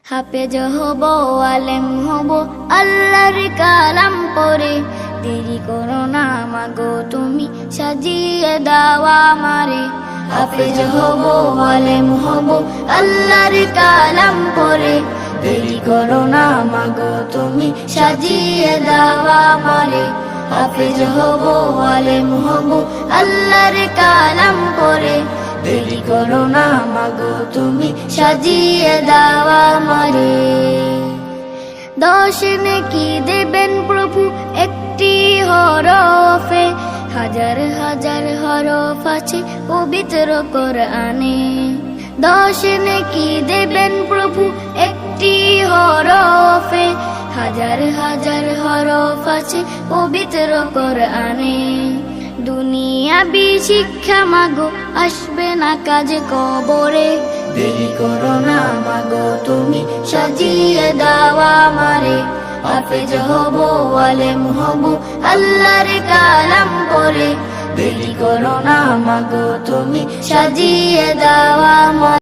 হাফেজ হব, আলেম হব, আল্লাহর কালাম পড়ে। দেরি করো না মাগো তুমি, সাজিয়ে দাও আমারে। হাফেজ হব, আলেম হব, আল্লাহর কালাম পড়ে। দেরি করো না মাগো তুমি, সাজিয়ে দাও আমারে। হাফেজ হব, আলেম হব, আল্লাহর কালাম পড়ে। দেরি করো না মাগো তুমি, সাজিয়ে দাও আমারে। 10 নেকি দেবেন প্রভু একটি হরফে, হাজার হাজার হরফ আছে পবিত্র কোরআনে। 10 নেকি দেবেন প্রভু একটি হরফে, হাজার হাজার হরফ আছে পবিত্র কোরআনে। দুনিয়াবি শিক্ষা মাগো আসবে না কাজে কবরে। দেরি করো না মাগো তুমি, সাজিয়ে দাও আমারে। হাফেজ হব, আলেম হব, আল্লাহর কালাম পড়ে। দেরি করো না মাগো তুমি, সাজিয়ে দাও আমারে।